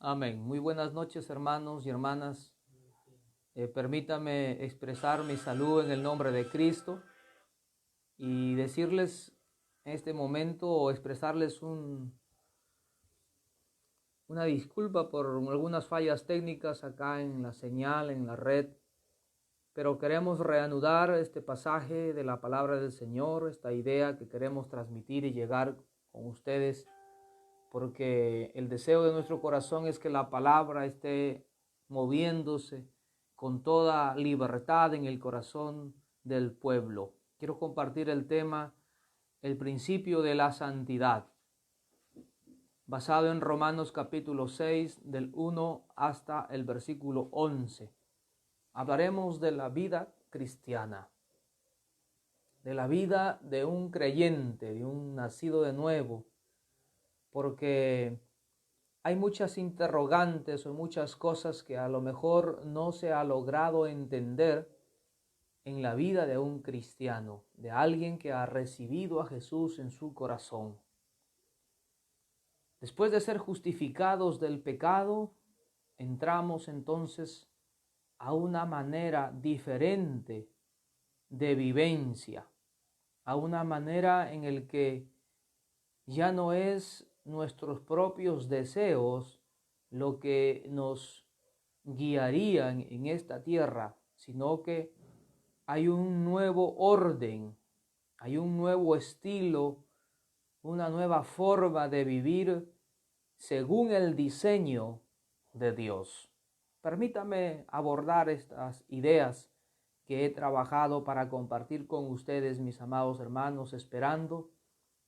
Amén. Muy buenas noches, hermanos y hermanas. Permítame expresar mi salud en el nombre de Cristo y decirles en este momento o expresarles una disculpa por algunas fallas técnicas acá en la señal, en la red, pero queremos reanudar este pasaje de la palabra del Señor, esta idea que queremos transmitir y llegar con ustedes, porque el deseo de nuestro corazón es que la palabra esté moviéndose con toda libertad en el corazón del pueblo. Quiero compartir el tema, el principio de la santidad, basado en Romanos capítulo 6, del 1 hasta el versículo 11. Hablaremos de la vida cristiana, de la vida de un creyente, de un nacido de nuevo, porque hay muchas interrogantes o muchas cosas que a lo mejor no se ha logrado entender en la vida de un cristiano, de alguien que ha recibido a Jesús en su corazón. Después de ser justificados del pecado, entramos entonces a una manera diferente de vivencia, a una manera en el que ya no es nuestros propios deseos lo que nos guiarían en esta tierra, sino que hay un nuevo orden, hay un nuevo estilo, una nueva forma de vivir según el diseño de Dios. Permítame abordar estas ideas que he trabajado para compartir con ustedes, mis amados hermanos, esperando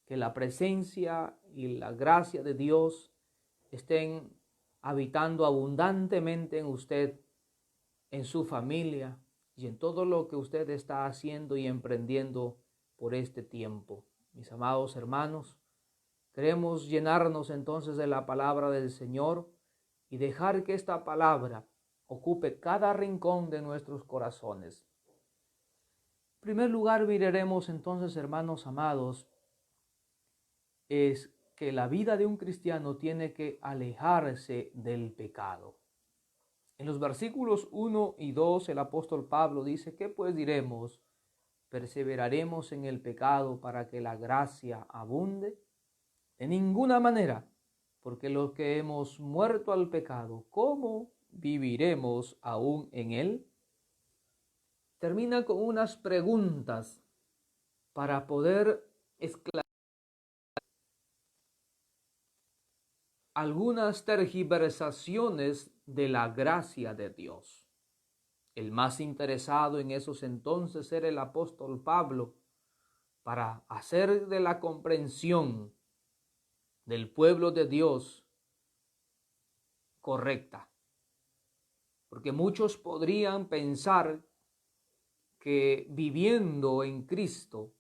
que la presencia y la gracia de Dios estén habitando abundantemente en usted, en su familia y en todo lo que usted está haciendo y emprendiendo por este tiempo. Mis amados hermanos, queremos llenarnos entonces de la palabra del Señor y dejar que esta palabra ocupe cada rincón de nuestros corazones. En primer lugar, miraremos entonces, hermanos amados, es que la vida de un cristiano tiene que alejarse del pecado. En los versículos 1 y 2 el apóstol Pablo dice: ¿qué pues diremos? ¿Perseveraremos en el pecado para que la gracia abunde? De ninguna manera, porque los que hemos muerto al pecado, ¿cómo viviremos aún en él? Termina con unas preguntas para poder esclarecer algunas tergiversaciones de la gracia de Dios. El más interesado en esos entonces era el apóstol Pablo, para hacer de la comprensión del pueblo de Dios correcta. Porque muchos podrían pensar que viviendo en Cristo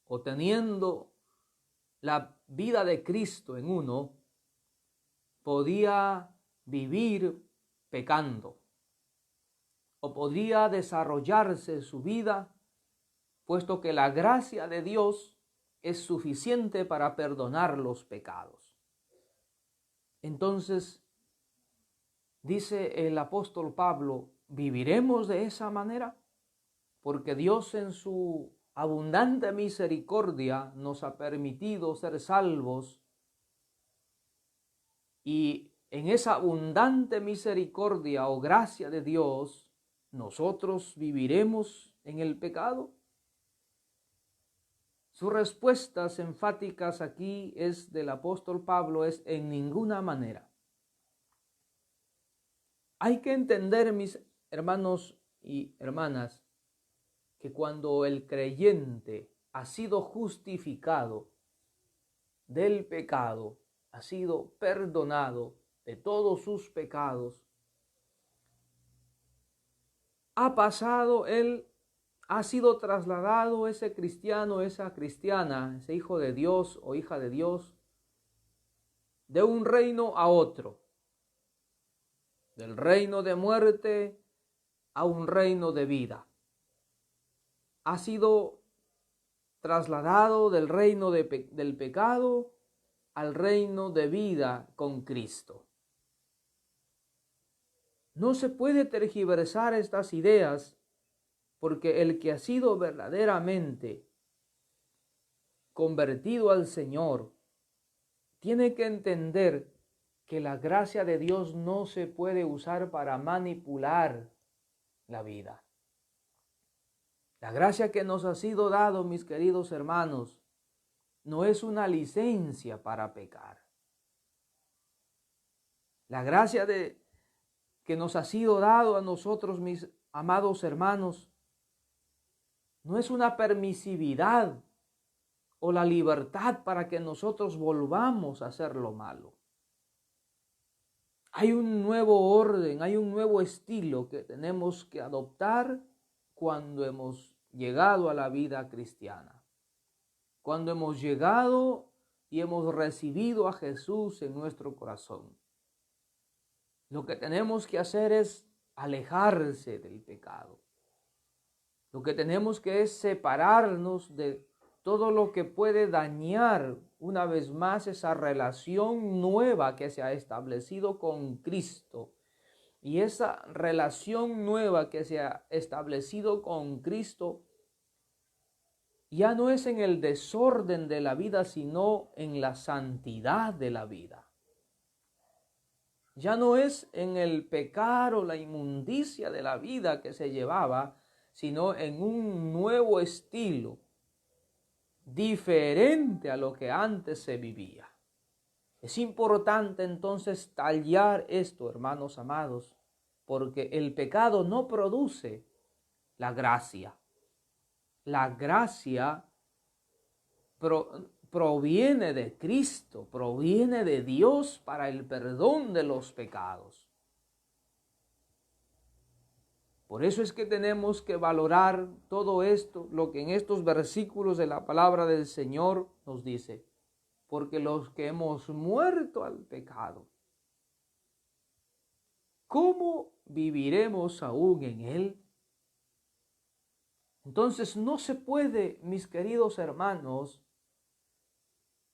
o teniendo la vida de Cristo en uno, podía vivir pecando o podría desarrollarse su vida, puesto que la gracia de Dios es suficiente para perdonar los pecados. Entonces, dice el apóstol Pablo, ¿viviremos de esa manera? Porque Dios en su abundante misericordia nos ha permitido ser salvos, y en esa abundante misericordia o gracia de Dios, ¿nosotros viviremos en el pecado? Sus respuestas enfáticas aquí es del apóstol Pablo, es en ninguna manera. Hay que entender, mis hermanos y hermanas, que cuando el creyente ha sido justificado del pecado, ha sido perdonado de todos sus pecados, ha sido trasladado ese cristiano, esa cristiana, ese hijo de Dios o hija de Dios, de un reino a otro, del reino de muerte a un reino de vida. Ha sido trasladado del reino del pecado al reino de vida con Cristo. No se puede tergiversar estas ideas, porque el que ha sido verdaderamente convertido al Señor tiene que entender que la gracia de Dios no se puede usar para manipular la vida. La gracia que nos ha sido dado, mis queridos hermanos, no es una licencia para pecar. La gracia que nos ha sido dado a nosotros, mis amados hermanos, no es una permisividad o la libertad para que nosotros volvamos a hacer lo malo. Hay un nuevo orden, hay un nuevo estilo que tenemos que adoptar cuando hemos llegado a la vida cristiana. Cuando hemos llegado y hemos recibido a Jesús en nuestro corazón. Lo que tenemos que hacer es alejarse del pecado. Lo que tenemos que es separarnos de todo lo que puede dañar una vez más esa relación nueva que se ha establecido con Cristo. Y esa relación nueva que se ha establecido con Cristo ya no es en el desorden de la vida, sino en la santidad de la vida. Ya no es en el pecar o la inmundicia de la vida que se llevaba, sino en un nuevo estilo, diferente a lo que antes se vivía. Es importante entonces tallar esto, hermanos amados, porque el pecado no produce la gracia. La gracia proviene de Cristo, proviene de Dios para el perdón de los pecados. Por eso es que tenemos que valorar todo esto, lo que en estos versículos de la palabra del Señor nos dice. Porque los que hemos muerto al pecado, ¿cómo viviremos aún en él? Entonces no se puede, mis queridos hermanos,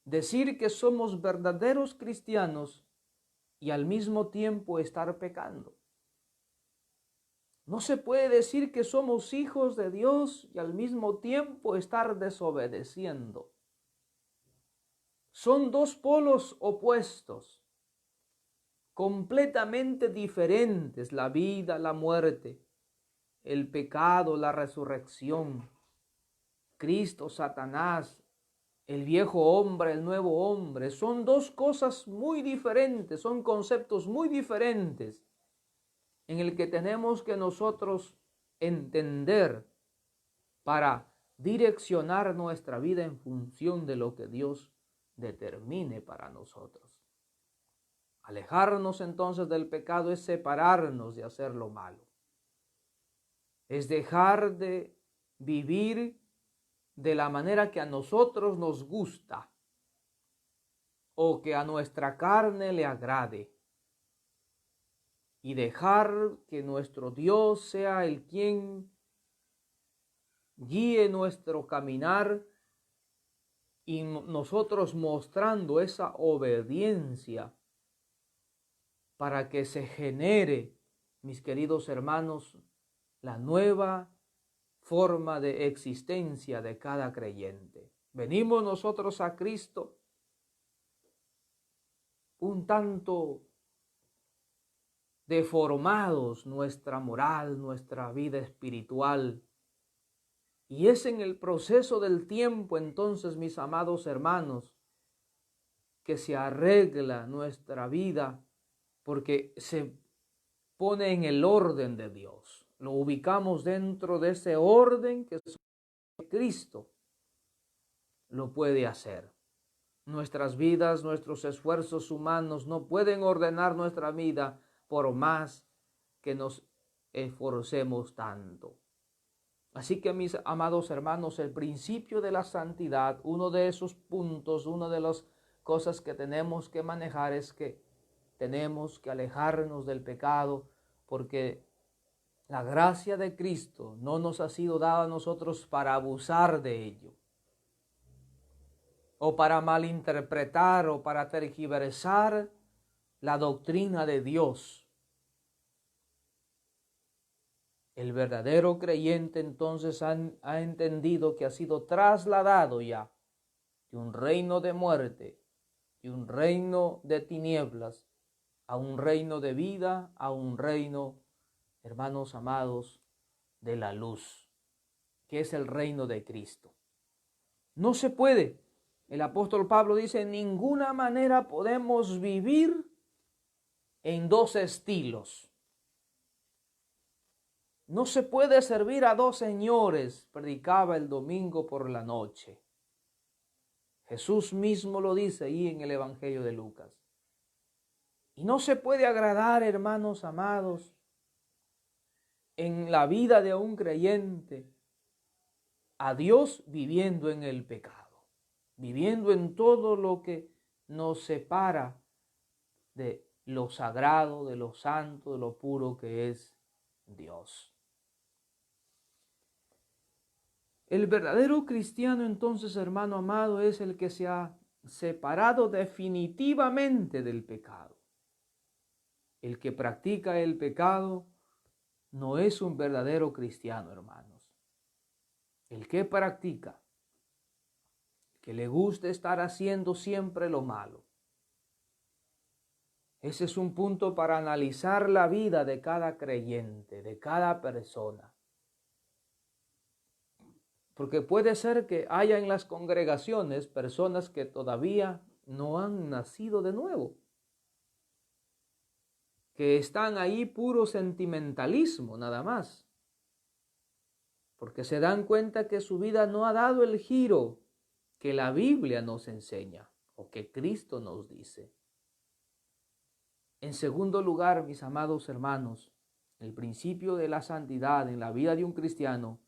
decir que somos verdaderos cristianos y al mismo tiempo estar pecando. No se puede decir que somos hijos de Dios y al mismo tiempo estar desobedeciendo. Son dos polos opuestos, completamente diferentes: la vida, la muerte, el pecado, la resurrección, Cristo, Satanás, el viejo hombre, el nuevo hombre. Son dos cosas muy diferentes, son conceptos muy diferentes en el que tenemos que nosotros entender para direccionar nuestra vida en función de lo que Dios determine para nosotros. Alejarnos entonces del pecado es separarnos de hacer lo malo. Es dejar de vivir de la manera que a nosotros nos gusta o que a nuestra carne le agrade. Y dejar que nuestro Dios sea el quien guíe nuestro caminar y nosotros mostrando esa obediencia para que se genere, mis queridos hermanos, la nueva forma de existencia de cada creyente. Venimos nosotros a Cristo un tanto deformados, nuestra moral, nuestra vida espiritual. Y es en el proceso del tiempo, entonces, mis amados hermanos, que se arregla nuestra vida, porque se pone en el orden de Dios. Lo ubicamos dentro de ese orden que Cristo lo puede hacer. Nuestras vidas, nuestros esfuerzos humanos no pueden ordenar nuestra vida por más que nos esforcemos tanto. Así que, mis amados hermanos, el principio de la santidad, uno de esos puntos, una de las cosas que tenemos que manejar es que tenemos que alejarnos del pecado, porque la gracia de Cristo no nos ha sido dada a nosotros para abusar de ello. o para malinterpretar o para tergiversar la doctrina de Dios. El verdadero creyente entonces ha entendido que ha sido trasladado ya de un reino de muerte, de un reino de tinieblas, a un reino de vida, a un reino, hermanos amados, de la luz, que es el reino de Cristo. No se puede, el apóstol Pablo dice, en ninguna manera podemos vivir en dos estilos. No se puede servir a dos señores, predicaba el domingo por la noche. Jesús mismo lo dice ahí en el Evangelio de Lucas. Y no se puede agradar, hermanos amados, en la vida de un creyente, a Dios viviendo en el pecado, viviendo en todo lo que nos separa de lo sagrado, de lo santo, de lo puro que es Dios. El verdadero cristiano entonces, hermano amado, es el que se ha separado definitivamente del pecado. El que practica el pecado no es un verdadero cristiano, hermanos. El que practica, que le gusta estar haciendo siempre lo malo. Ese es un punto para analizar la vida de cada creyente, de cada persona. Porque puede ser que haya en las congregaciones personas que todavía no han nacido de nuevo, que están ahí puro sentimentalismo nada más, porque se dan cuenta que su vida no ha dado el giro que la Biblia nos enseña o que Cristo nos dice. En segundo lugar, mis amados hermanos, el principio de la santidad en la vida de un cristiano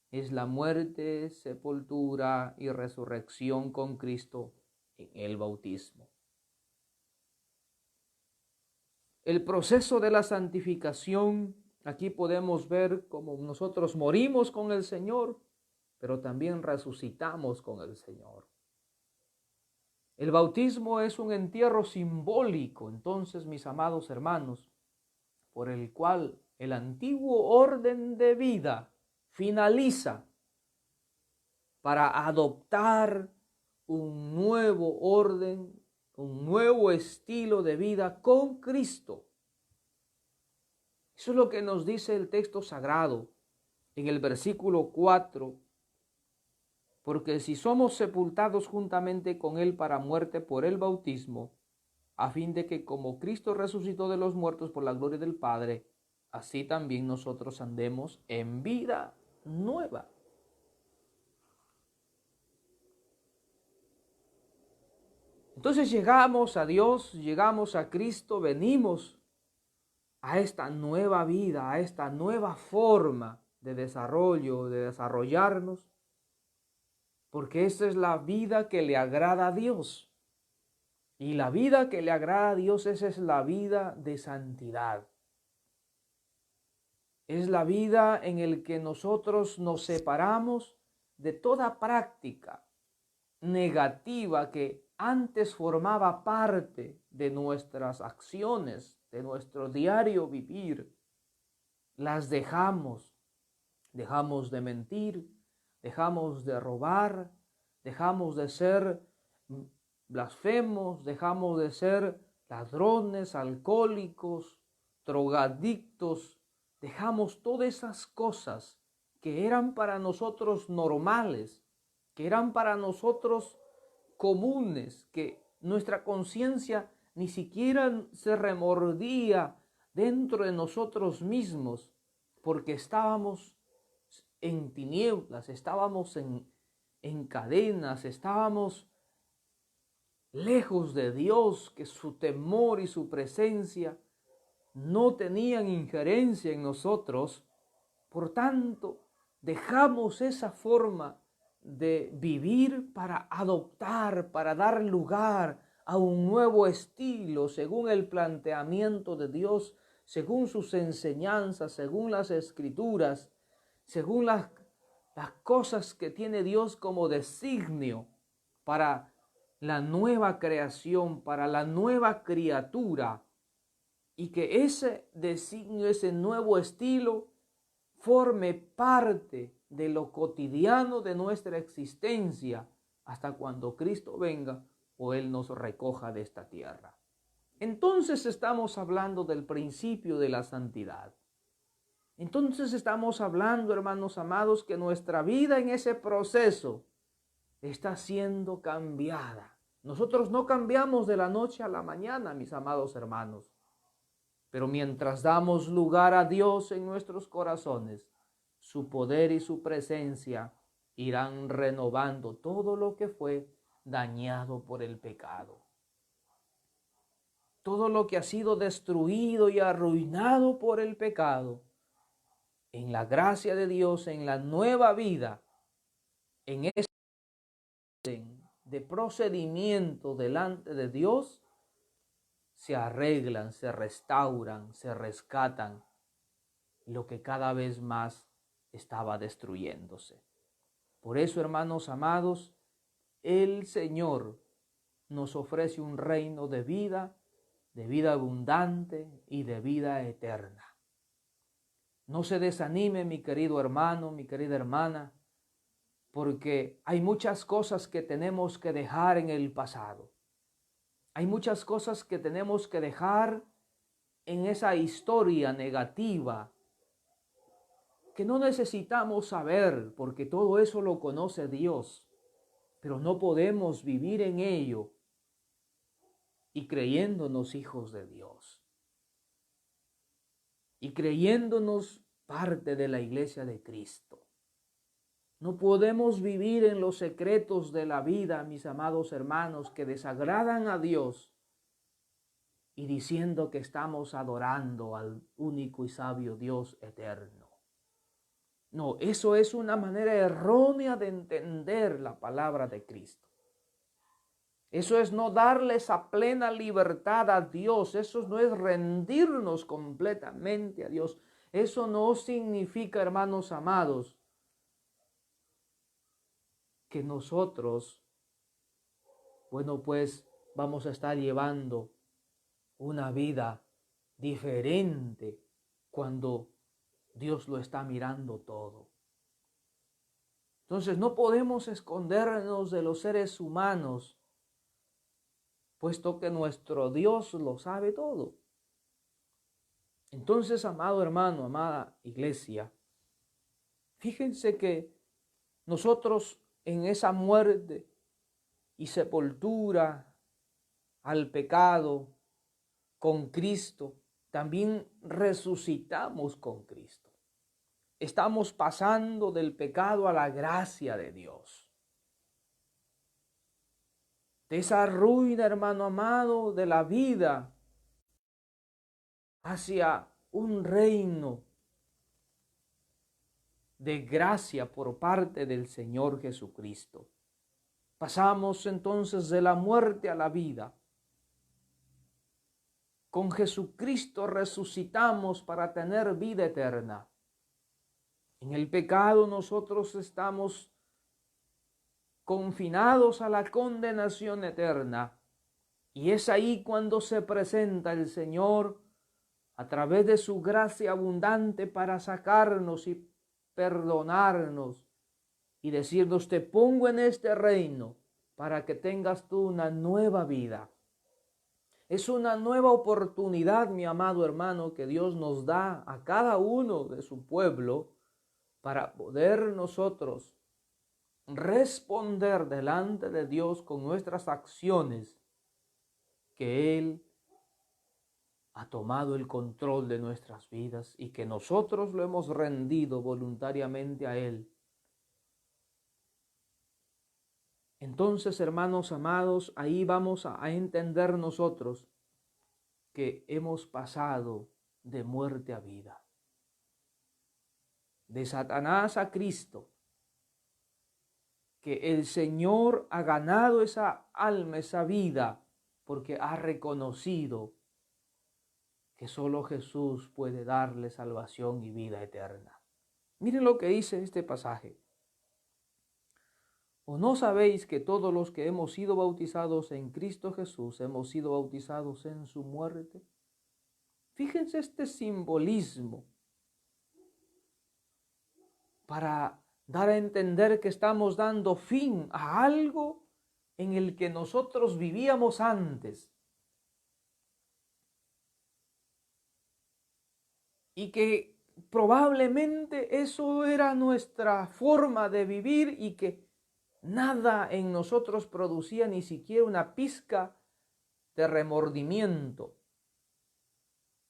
es la muerte, sepultura y resurrección con Cristo en el bautismo. El proceso de la santificación, aquí podemos ver cómo nosotros morimos con el Señor, pero también resucitamos con el Señor. El bautismo es un entierro simbólico, entonces, mis amados hermanos, por el cual el antiguo orden de vida finaliza para adoptar un nuevo orden, un nuevo estilo de vida con Cristo. Eso es lo que nos dice el texto sagrado en el versículo 4. Porque si somos sepultados juntamente con Él para muerte por el bautismo, a fin de que como Cristo resucitó de los muertos por la gloria del Padre, así también nosotros andemos en vida nueva. Entonces llegamos a Dios, llegamos a Cristo, venimos a esta nueva vida, a esta nueva forma de desarrollo, de desarrollarnos, porque esa es la vida que le agrada a Dios. Y la vida que le agrada a Dios, esa es la vida de santidad. Es la vida en la que nosotros nos separamos de toda práctica negativa que antes formaba parte de nuestras acciones, de nuestro diario vivir. Las dejamos de mentir, dejamos de robar, dejamos de ser blasfemos, dejamos de ser ladrones, alcohólicos, drogadictos, dejamos todas esas cosas que eran para nosotros normales, que eran para nosotros comunes, que nuestra conciencia ni siquiera se remordía dentro de nosotros mismos, porque estábamos en tinieblas, estábamos en cadenas, estábamos lejos de Dios, que su temor y su presencia no tenían injerencia en nosotros. Por tanto, dejamos esa forma de vivir para adoptar, para dar lugar a un nuevo estilo según el planteamiento de Dios, según sus enseñanzas, según las escrituras, según las cosas que tiene Dios como designio para la nueva creación, para la nueva criatura, y que ese designio, ese nuevo estilo, forme parte de lo cotidiano de nuestra existencia hasta cuando Cristo venga o Él nos recoja de esta tierra. Entonces estamos hablando del principio de la santidad. Entonces estamos hablando, hermanos amados, que nuestra vida en ese proceso está siendo cambiada. Nosotros no cambiamos de la noche a la mañana, mis amados hermanos. Pero mientras damos lugar a Dios en nuestros corazones, su poder y su presencia irán renovando todo lo que fue dañado por el pecado. Todo lo que ha sido destruido y arruinado por el pecado, en la gracia de Dios, en la nueva vida, en ese orden de procedimiento delante de Dios, se arreglan, se restauran, se rescatan lo que cada vez más estaba destruyéndose. Por eso, hermanos amados, el Señor nos ofrece un reino de vida abundante y de vida eterna. No se desanime, mi querido hermano, mi querida hermana, porque hay muchas cosas que tenemos que dejar en el pasado. Hay muchas cosas que tenemos que dejar en esa historia negativa que no necesitamos saber, porque todo eso lo conoce Dios, pero no podemos vivir en ello y creyéndonos hijos de Dios y creyéndonos parte de la iglesia de Cristo. No podemos vivir en los secretos de la vida, mis amados hermanos, que desagradan a Dios y diciendo que estamos adorando al único y sabio Dios eterno. No, eso es una manera errónea de entender la palabra de Cristo. Eso es no darle esa plena libertad a Dios. Eso no es rendirnos completamente a Dios. Eso no significa, hermanos amados, que nosotros, bueno, pues vamos a estar llevando una vida diferente cuando Dios lo está mirando todo. Entonces no podemos escondernos de los seres humanos, puesto que nuestro Dios lo sabe todo. Entonces, amado hermano, amada iglesia, fíjense que nosotros en esa muerte y sepultura al pecado con Cristo, también resucitamos con Cristo. Estamos pasando del pecado a la gracia de Dios. De esa ruina, hermano amado, de la vida hacia un reino de gracia por parte del Señor Jesucristo. Pasamos entonces de la muerte a la vida. Con Jesucristo resucitamos para tener vida eterna. En el pecado nosotros estamos confinados a la condenación eterna. Y es ahí cuando se presenta el Señor a través de su gracia abundante para sacarnos y perdonarnos y decirnos: te pongo en este reino para que tengas tú una nueva vida. Es una nueva oportunidad, mi amado hermano, que Dios nos da a cada uno de su pueblo para poder nosotros responder delante de Dios con nuestras acciones, que Él ha tomado el control de nuestras vidas y que nosotros lo hemos rendido voluntariamente a Él. Entonces, hermanos amados, ahí vamos a entender nosotros que hemos pasado de muerte a vida, de Satanás a Cristo, que el Señor ha ganado esa alma, esa vida, porque ha reconocido que solo Jesús puede darle salvación y vida eterna. Miren lo que dice este pasaje. ¿O no sabéis que todos los que hemos sido bautizados en Cristo Jesús hemos sido bautizados en su muerte? Fíjense este simbolismo para dar a entender que estamos dando fin a algo en el que nosotros vivíamos antes y que probablemente eso era nuestra forma de vivir y que nada en nosotros producía ni siquiera una pizca de remordimiento.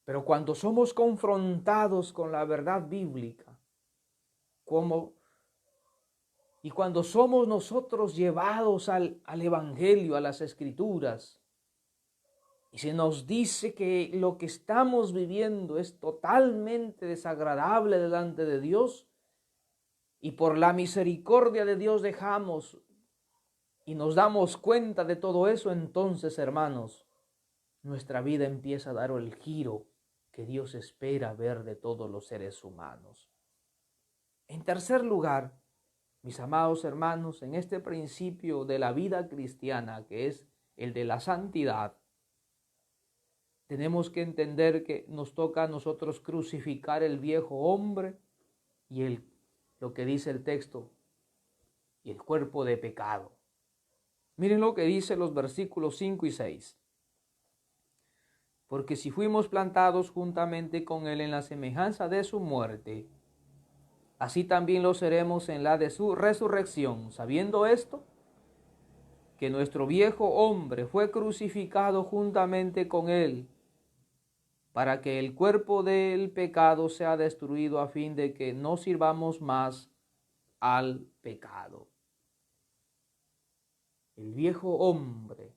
Pero cuando somos confrontados con la verdad bíblica, y cuando somos nosotros llevados al Evangelio, a las Escrituras, y se nos dice que lo que estamos viviendo es totalmente desagradable delante de Dios, y por la misericordia de Dios dejamos y nos damos cuenta de todo eso, entonces, hermanos, nuestra vida empieza a dar el giro que Dios espera ver de todos los seres humanos. En tercer lugar, mis amados hermanos, en este principio de la vida cristiana, que es el de la santidad, tenemos que entender que nos toca a nosotros crucificar el viejo hombre y lo que dice el texto, y el cuerpo de pecado. Miren lo que dice los versículos 5 y 6. Porque si fuimos plantados juntamente con él en la semejanza de su muerte, así también lo seremos en la de su resurrección, sabiendo esto, que nuestro viejo hombre fue crucificado juntamente con él, para que el cuerpo del pecado sea destruido, a fin de que no sirvamos más al pecado. El viejo hombre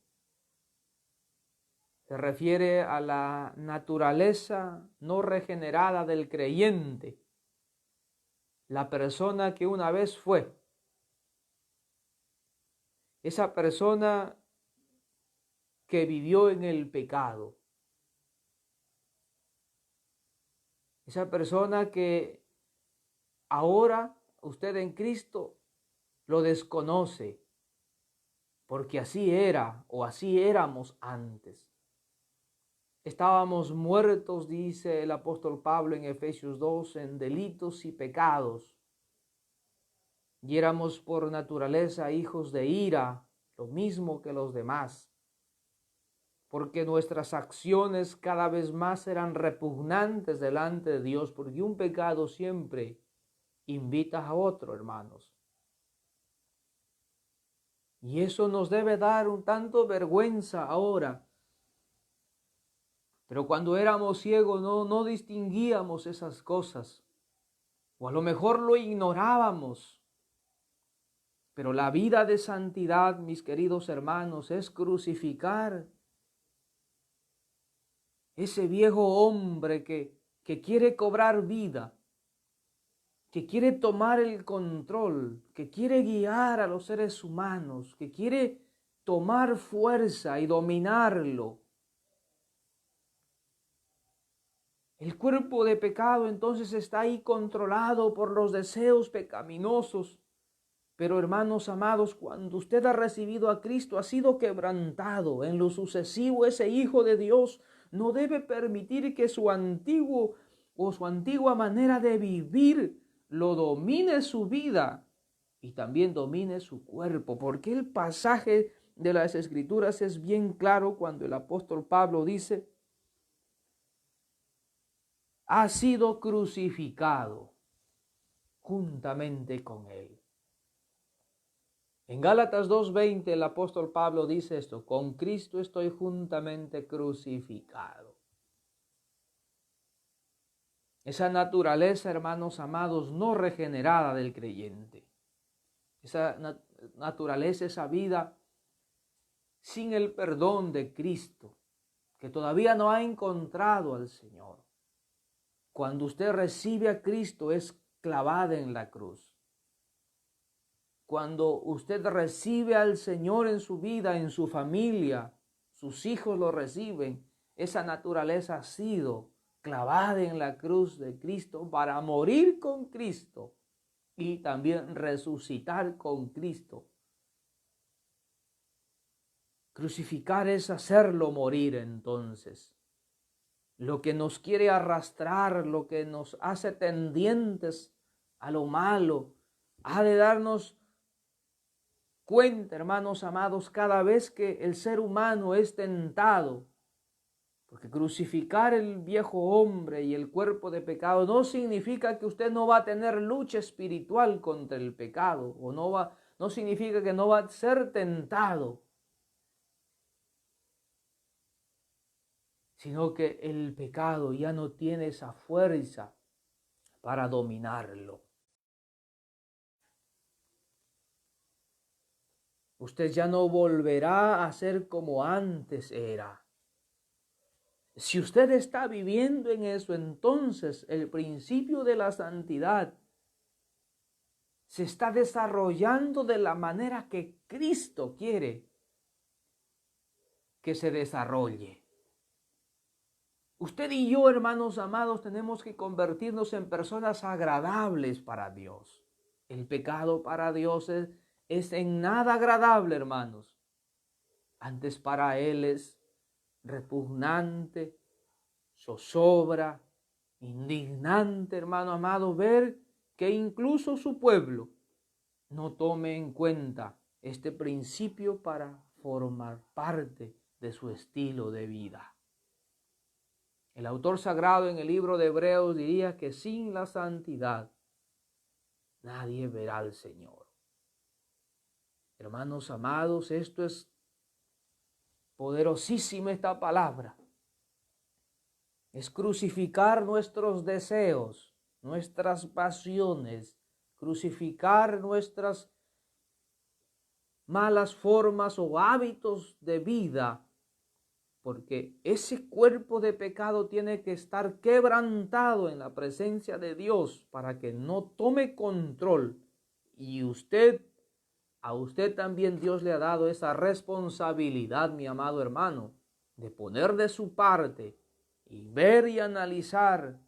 se refiere a la naturaleza no regenerada del creyente, la persona que una vez fue. Esa persona que vivió en el pecado. Esa persona que ahora usted en Cristo lo desconoce, porque así era o así éramos antes. Estábamos muertos, dice el apóstol Pablo en Efesios 2, en delitos y pecados. Y éramos por naturaleza hijos de ira, lo mismo que los demás. Porque nuestras acciones cada vez más eran repugnantes delante de Dios, porque un pecado siempre invita a otro, hermanos. Y eso nos debe dar un tanto vergüenza ahora. Pero cuando éramos ciegos no distinguíamos esas cosas. O a lo mejor lo ignorábamos. Pero la vida de santidad, mis queridos hermanos, es crucificar ese viejo hombre que quiere cobrar vida, que quiere tomar el control, que quiere guiar a los seres humanos, que quiere tomar fuerza y dominarlo. El cuerpo de pecado entonces está ahí controlado por los deseos pecaminosos. Pero hermanos amados, cuando usted ha recibido a Cristo, ha sido quebrantado. En lo sucesivo, ese Hijo de Dios no debe permitir que su antiguo o su antigua manera de vivir lo domine su vida y también domine su cuerpo. Porque el pasaje de las Escrituras es bien claro cuando el apóstol Pablo dice: ha sido crucificado juntamente con él. En Gálatas 2:20 el apóstol Pablo dice esto: con Cristo estoy juntamente crucificado. Esa naturaleza, hermanos amados, no regenerada del creyente. Esa naturaleza, esa vida sin el perdón de Cristo, que todavía no ha encontrado al Señor. Cuando usted recibe a Cristo, es clavada en la cruz. Cuando usted recibe al Señor en su vida, en su familia, sus hijos lo reciben, esa naturaleza ha sido clavada en la cruz de Cristo para morir con Cristo y también resucitar con Cristo Crucificar es hacerlo morir entonces. Lo que nos quiere arrastrar, lo que nos hace tendientes a lo malo, ha de darnos cuenta, hermanos amados, cada vez que el ser humano es tentado. Porque crucificar el viejo hombre y el cuerpo de pecado no significa que usted no va a tener lucha espiritual contra el pecado, o no significa que no va a ser tentado, sino que el pecado ya no tiene esa fuerza para dominarlo. Usted ya no volverá a ser como antes era. Si usted está viviendo en eso, entonces el principio de la santidad se está desarrollando de la manera que Cristo quiere que se desarrolle. Usted y yo, hermanos amados, tenemos que convertirnos en personas agradables para Dios. El pecado para Dios es en nada agradable, hermanos. Antes para Él es repugnante, zozobra, indignante, hermano amado, ver que incluso su pueblo no tome en cuenta este principio para formar parte de su estilo de vida. El autor sagrado en el libro de Hebreos diría que sin la santidad nadie verá al Señor. Hermanos amados, esto es poderosísima esta palabra. Es crucificar nuestros deseos, nuestras pasiones, crucificar nuestras malas formas o hábitos de vida, porque ese cuerpo de pecado tiene que estar quebrantado en la presencia de Dios para que no tome control. Y a usted también Dios le ha dado esa responsabilidad, mi amado hermano, de poner de su parte y ver y analizar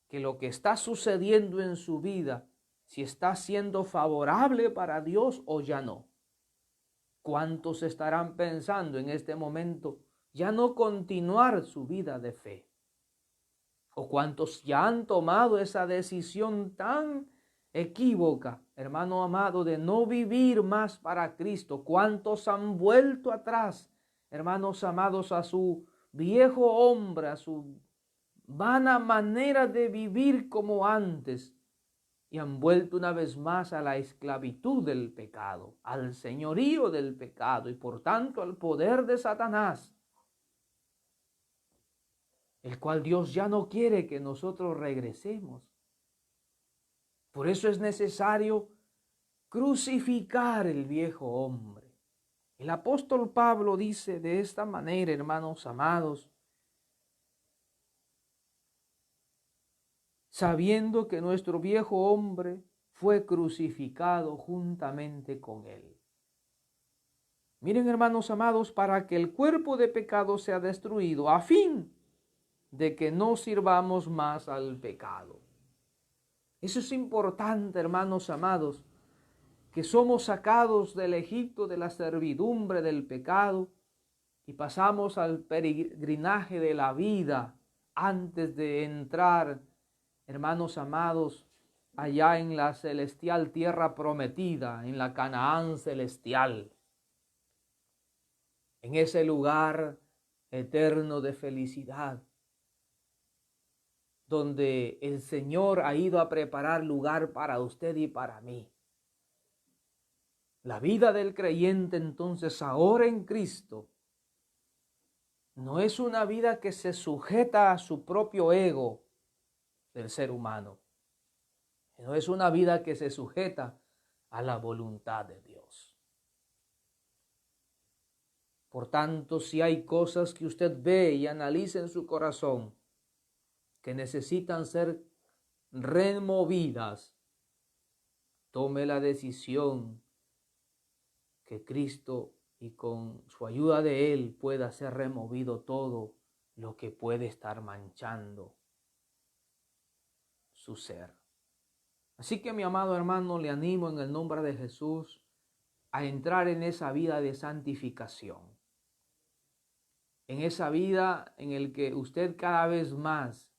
que lo que está sucediendo en su vida, si está siendo favorable para Dios o ya no. ¿Cuántos estarán pensando en este momento ya no continuar su vida de fe? ¿O cuántos ya han tomado esa decisión tan equívoca, hermano amado, de no vivir más para Cristo? ¿Cuántos han vuelto atrás, hermanos amados, a su viejo hombre, a su vana manera de vivir como antes, y han vuelto una vez más a la esclavitud del pecado, al señorío del pecado y por tanto al poder de Satanás, el cual Dios ya no quiere que nosotros regresemos? Por eso es necesario crucificar el viejo hombre. El apóstol Pablo dice de esta manera, hermanos amados, sabiendo que nuestro viejo hombre fue crucificado juntamente con él. Miren, hermanos amados, para que el cuerpo de pecado sea destruido, a fin de que no sirvamos más al pecado. Eso es importante, hermanos amados, que somos sacados del Egipto, de la servidumbre del pecado, y pasamos al peregrinaje de la vida antes de entrar, hermanos amados, allá en la celestial tierra prometida, en la Canaán celestial, en ese lugar eterno de felicidad, donde el Señor ha ido a preparar lugar para usted y para mí. La vida del creyente entonces ahora en Cristo no es una vida que se sujeta a su propio ego del ser humano. No es una vida que se sujeta a la voluntad de Dios. Por tanto, si hay cosas que usted ve y analiza en su corazón que necesitan ser removidas, tome la decisión que Cristo y con su ayuda de Él pueda ser removido todo lo que puede estar manchando su ser. Así que, mi amado hermano, le animo en el nombre de Jesús a entrar en esa vida de santificación. en esa vida en el que usted cada vez más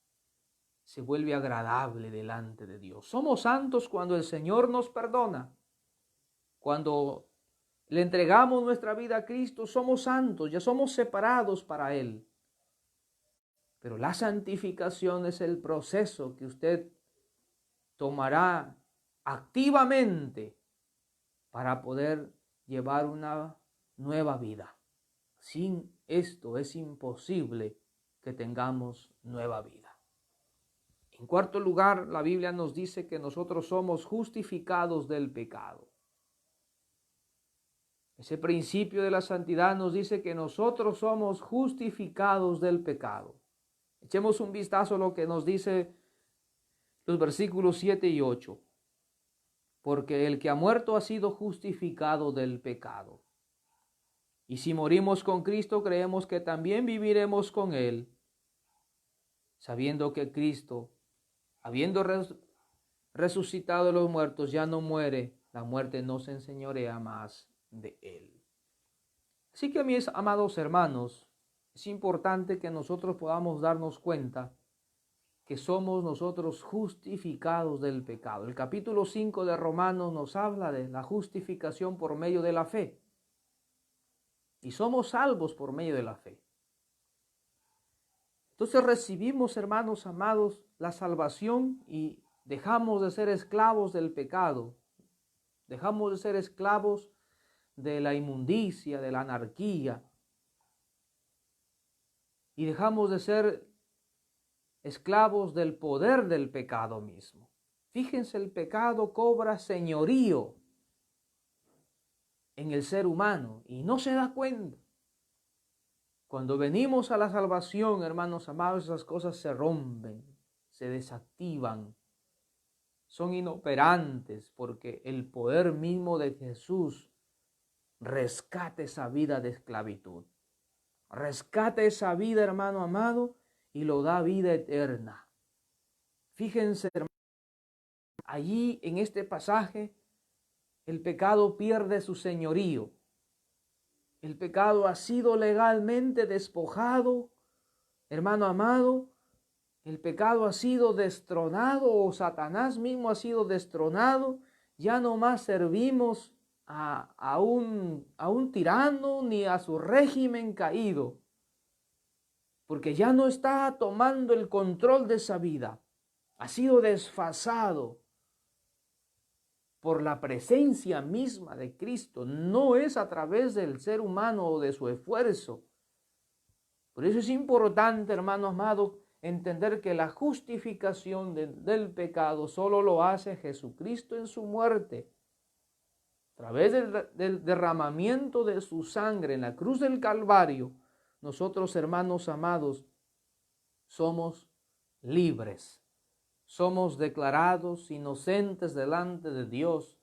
se vuelve agradable delante de Dios. Somos santos cuando el Señor nos perdona. Cuando le entregamos nuestra vida a Cristo, somos santos, ya somos separados para Él. Pero la santificación es el proceso que usted tomará activamente para poder llevar una nueva vida. Sin esto es imposible que tengamos nueva vida. En cuarto lugar, la Biblia nos dice que nosotros somos justificados del pecado. Ese principio de la santidad nos dice que nosotros somos justificados del pecado. Echemos un vistazo a lo que nos dice los versículos 7 y 8. Porque el que ha muerto ha sido justificado del pecado. Y si morimos con Cristo, creemos que también viviremos con Él, sabiendo que Cristo, habiendo resucitado de los muertos, ya no muere, la muerte no se enseñorea más de Él. Así que, mis amados hermanos, es importante que nosotros podamos darnos cuenta que somos nosotros justificados del pecado. El capítulo 5 de Romanos nos habla de la justificación por medio de la fe. Y somos salvos por medio de la fe. Entonces recibimos, hermanos amados, la salvación y dejamos de ser esclavos del pecado. Dejamos de ser esclavos de la inmundicia, de la anarquía. Y dejamos de ser esclavos del poder del pecado mismo. Fíjense, el pecado cobra señorío en el ser humano y no se da cuenta. Cuando venimos a la salvación, hermanos amados, esas cosas se rompen, se desactivan, son inoperantes, porque el poder mismo de Jesús rescata esa vida de esclavitud. Rescata esa vida, hermano amado, y lo da vida eterna. Fíjense, hermano, allí en este pasaje, el pecado pierde su señorío. El pecado ha sido legalmente despojado, hermano amado. El pecado ha sido destronado, o Satanás mismo ha sido destronado. Ya no más servimos a un tirano ni a su régimen caído, porque ya no está tomando el control de esa vida. Ha sido desfasado por la presencia misma de Cristo. No es a través del ser humano o de su esfuerzo. Por eso es importante, hermano amado, entender que la justificación del pecado solo lo hace Jesucristo en su muerte. A través del derramamiento de su sangre en la cruz del Calvario, nosotros, hermanos amados, somos libres. Somos declarados inocentes delante de Dios,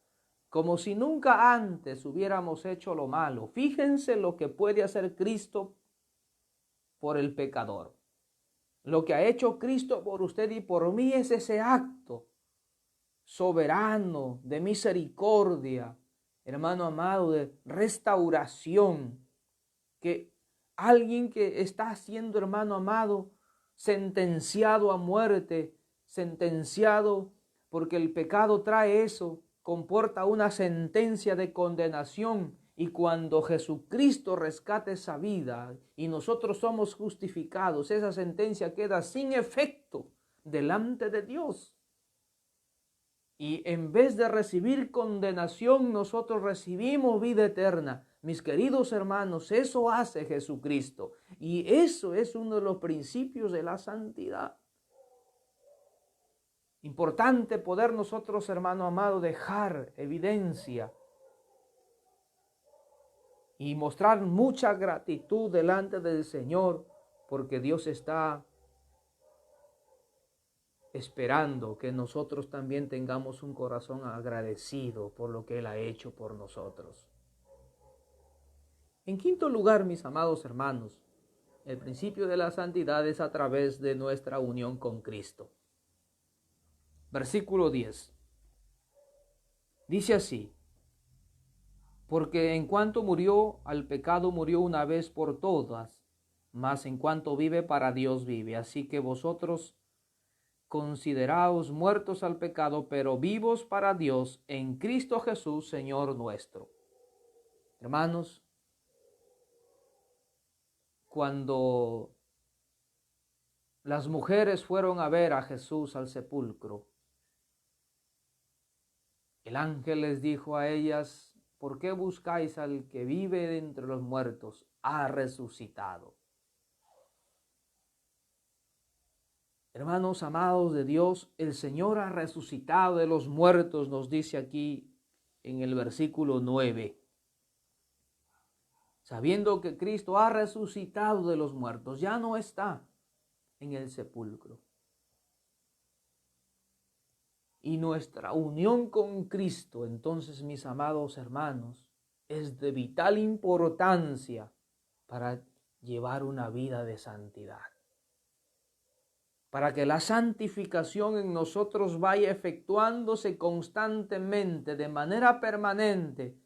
como si nunca antes hubiéramos hecho lo malo. Fíjense lo que puede hacer Cristo por el pecador. Lo que ha hecho Cristo por usted y por mí es ese acto soberano de misericordia, hermano amado, de restauración, que alguien que está siendo, hermano amado, sentenciado a muerte, sentenciado porque el pecado trae eso, comporta una sentencia de condenación, y cuando Jesucristo rescata esa vida y nosotros somos justificados, esa sentencia queda sin efecto delante de Dios. Y en vez de recibir condenación, nosotros recibimos vida eterna. Mis queridos hermanos, eso hace Jesucristo. Y eso es uno de los principios de la santidad. Importante poder nosotros, hermano amado, dejar evidencia y mostrar mucha gratitud delante del Señor, porque Dios está esperando que nosotros también tengamos un corazón agradecido por lo que Él ha hecho por nosotros. En quinto lugar, mis amados hermanos, el principio de la santidad es a través de nuestra unión con Cristo. Versículo 10. Dice así: porque en cuanto murió al pecado, murió una vez por todas, mas en cuanto vive, para Dios vive. Así que vosotros consideraos muertos al pecado, pero vivos para Dios en Cristo Jesús, Señor nuestro. Hermanos, cuando las mujeres fueron a ver a Jesús al sepulcro, el ángel les dijo a ellas: ¿por qué buscáis al que vive de entre los muertos? Ha resucitado. Hermanos amados de Dios, el Señor ha resucitado de los muertos, nos dice aquí en el versículo 9. Sabiendo que Cristo ha resucitado de los muertos, ya no está en el sepulcro. Y nuestra unión con Cristo, entonces, mis amados hermanos, es de vital importancia para llevar una vida de santidad. Para que la santificación en nosotros vaya efectuándose constantemente, de manera permanente,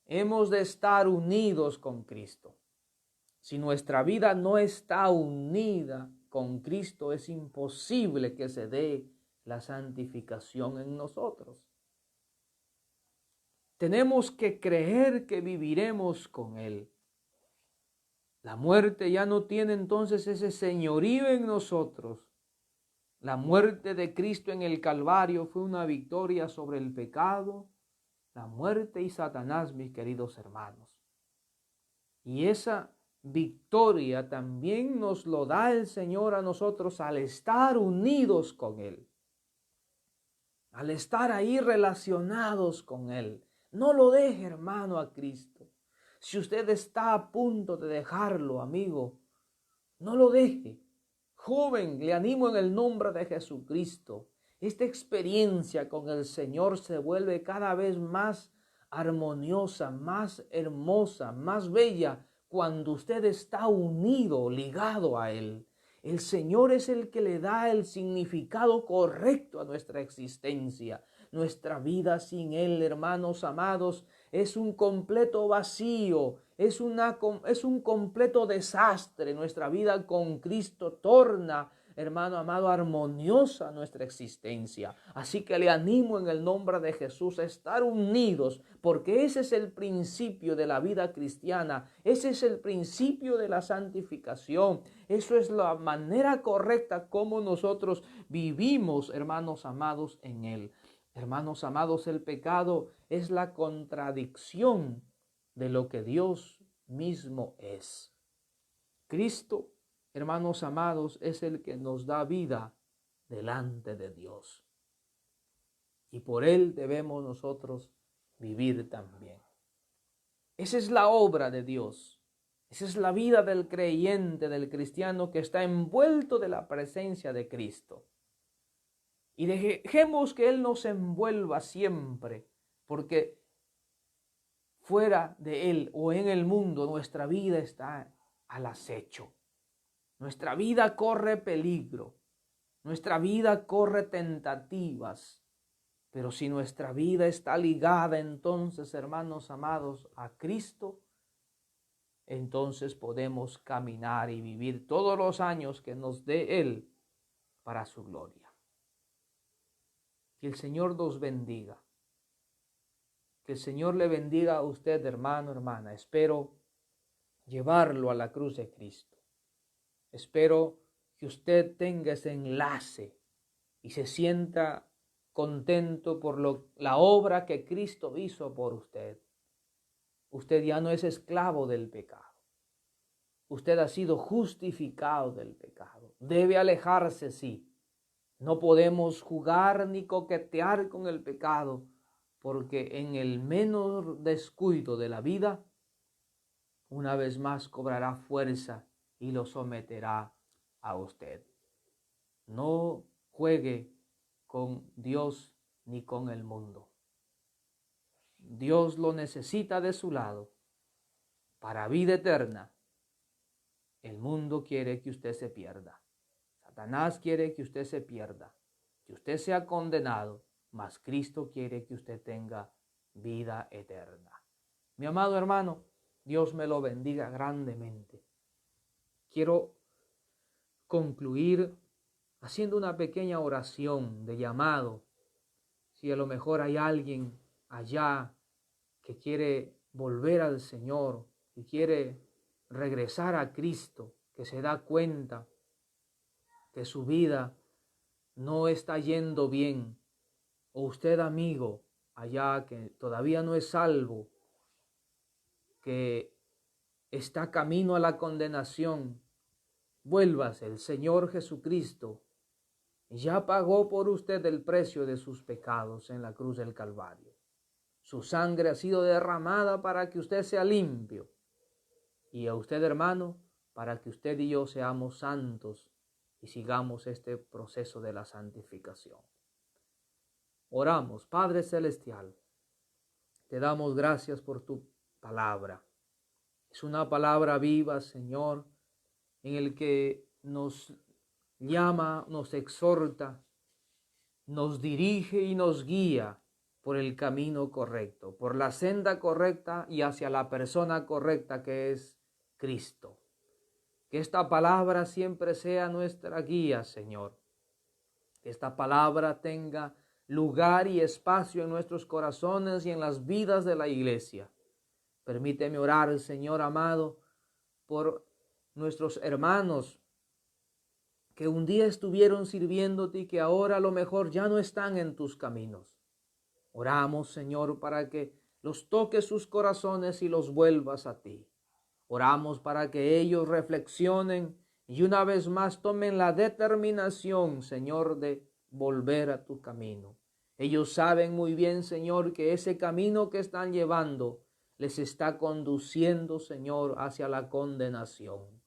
hemos de estar unidos con Cristo. Si nuestra vida no está unida con Cristo, es imposible que se dé la santificación en nosotros. Tenemos que creer que viviremos con Él. La muerte ya no tiene entonces ese señorío en nosotros. La muerte de Cristo en el Calvario fue una victoria sobre el pecado, la muerte y Satanás, mis queridos hermanos. Y esa victoria también nos lo da el Señor a nosotros al estar unidos con Él, al estar ahí relacionados con Él. No lo deje, hermano, a Cristo. Si usted está a punto de dejarlo, amigo, no lo deje. Joven, le animo en el nombre de Jesucristo. Esta experiencia con el Señor se vuelve cada vez más armoniosa, más hermosa, más bella cuando usted está unido, ligado a Él. El Señor es el que le da el significado correcto a nuestra existencia. Nuestra vida sin Él, hermanos amados, es un completo vacío, es un completo desastre. Nuestra vida con Cristo torna, hermano amado, armoniosa nuestra existencia. Así que le animo en el nombre de Jesús a estar unidos, porque ese es el principio de la vida cristiana, ese es el principio de la santificación, eso es la manera correcta como nosotros vivimos, hermanos amados, en Él. Hermanos amados, el pecado es la contradicción de lo que Dios mismo es. Cristo, hermanos amados, es el que nos da vida delante de Dios. Y por Él debemos nosotros vivir también. Esa es la obra de Dios. Esa es la vida del creyente, del cristiano que está envuelto de la presencia de Cristo. Y dejemos que Él nos envuelva siempre, porque fuera de Él o en el mundo nuestra vida está al acecho. Nuestra vida corre peligro, nuestra vida corre tentativas, pero si nuestra vida está ligada entonces, hermanos amados, a Cristo, entonces podemos caminar y vivir todos los años que nos dé Él para su gloria. Que el Señor nos bendiga. Que el Señor le bendiga a usted, hermano, hermana. Espero llevarlo a la cruz de Cristo. Espero que usted tenga ese enlace y se sienta contento por la obra que Cristo hizo por usted. Usted ya no es esclavo del pecado. Usted ha sido justificado del pecado. Debe alejarse, sí. No podemos jugar ni coquetear con el pecado, porque en el menor descuido de la vida, una vez más cobrará fuerza y lo someterá a usted. No juegue con Dios ni con el mundo. Dios lo necesita de su lado para vida eterna. El mundo quiere que usted se pierda. Satanás quiere que usted se pierda, que usted sea condenado, mas Cristo quiere que usted tenga vida eterna. Mi amado hermano, Dios me lo bendiga grandemente. quiero concluir haciendo una pequeña oración de llamado. Si a lo mejor hay alguien allá que quiere volver al Señor, que quiere regresar a Cristo, que se da cuenta que su vida no está yendo bien, o usted, amigo, allá que todavía no es salvo, que está camino a la condenación, vuélvase. El Señor Jesucristo ya pagó por usted el precio de sus pecados en la cruz del Calvario. Su sangre ha sido derramada para que usted sea limpio. Y a usted, hermano, para que usted y yo seamos santos y sigamos este proceso de la santificación. Oramos. Padre Celestial, te damos gracias por tu palabra. Es una palabra viva, Señor, en el que nos llama, nos exhorta, nos dirige y nos guía por el camino correcto, por la senda correcta y hacia la persona correcta que es Cristo. Que esta palabra siempre sea nuestra guía, Señor. Que esta palabra tenga lugar y espacio en nuestros corazones y en las vidas de la iglesia. Permíteme orar, Señor amado, por nuestros hermanos que un día estuvieron sirviéndote y que ahora a lo mejor ya no están en tus caminos. Oramos, Señor, para que los toques sus corazones y los vuelvas a ti. Oramos para que ellos reflexionen y una vez más tomen la determinación, Señor, de volver a tu camino. Ellos saben muy bien, Señor, que ese camino que están llevando les está conduciendo, Señor, hacia la condenación.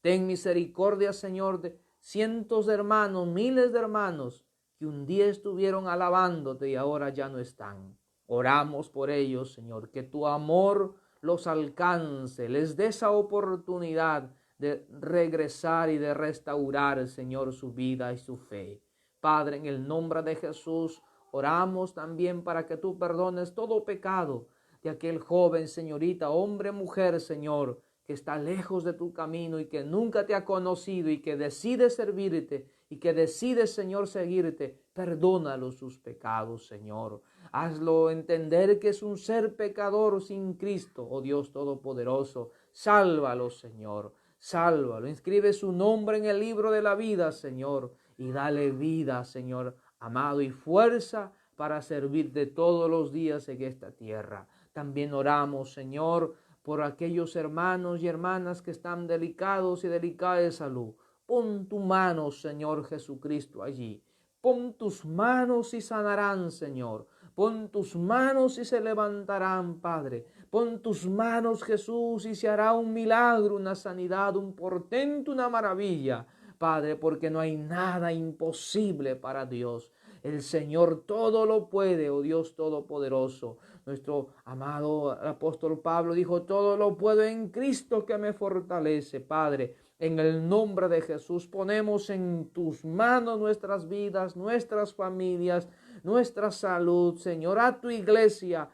Ten misericordia, Señor, de cientos de hermanos, miles de hermanos que un día estuvieron alabándote y ahora ya no están. Oramos por ellos, Señor, que tu amor los alcance, les dé esa oportunidad de regresar y de restaurar, Señor, su vida y su fe. Padre, en el nombre de Jesús, oramos también para que tú perdones todo pecado de aquel joven, señorita, hombre, mujer, Señor, que está lejos de tu camino y que nunca te ha conocido y que decide servirte y que decide, Señor, seguirte. Perdónalo sus pecados, Señor. Hazlo entender que es un ser pecador sin Cristo, oh Dios Todopoderoso. Sálvalo, Señor. Sálvalo. Inscribe su nombre en el libro de la vida, Señor. Y dale vida, Señor amado, y fuerza para servirte todos los días en esta tierra. También oramos, Señor, por aquellos hermanos y hermanas que están delicados y delicadas de salud. Pon tu mano, Señor Jesucristo, allí. Pon tus manos y sanarán, Señor. Pon tus manos y se levantarán, Padre. Pon tus manos, Jesús, y se hará un milagro, una sanidad, un portento, una maravilla, Padre, porque no hay nada imposible para Dios. El Señor todo lo puede, oh Dios Todopoderoso. Nuestro amado apóstol Pablo dijo, todo lo puedo en Cristo que me fortalece. Padre, en el nombre de Jesús ponemos en tus manos nuestras vidas, nuestras familias, nuestra salud, Señor, a tu iglesia.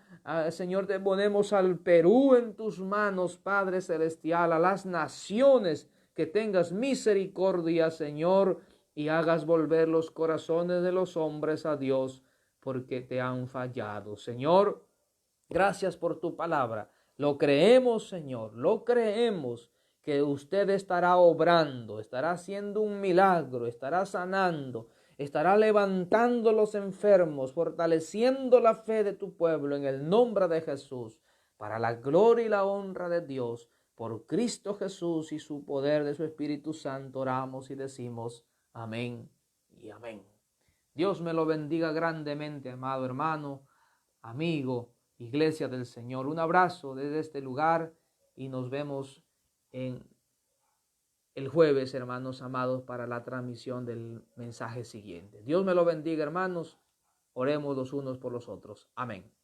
Señor, te ponemos al Perú en tus manos, Padre Celestial, a las naciones, que tengas misericordia, Señor, y hagas volver los corazones de los hombres a Dios, porque te han fallado. Señor, gracias por tu palabra. Lo creemos, Señor, lo creemos, que usted estará obrando, estará haciendo un milagro, estará sanando, estará levantando los enfermos, fortaleciendo la fe de tu pueblo en el nombre de Jesús, para la gloria y la honra de Dios. Por Cristo Jesús y su poder de su Espíritu Santo oramos y decimos amén y amén. Dios me lo bendiga grandemente, amado hermano, amigo, iglesia del Señor. Un abrazo desde este lugar y nos vemos en el jueves, hermanos amados, para la transmisión del mensaje siguiente. Dios me lo bendiga, hermanos. Oremos los unos por los otros. Amén.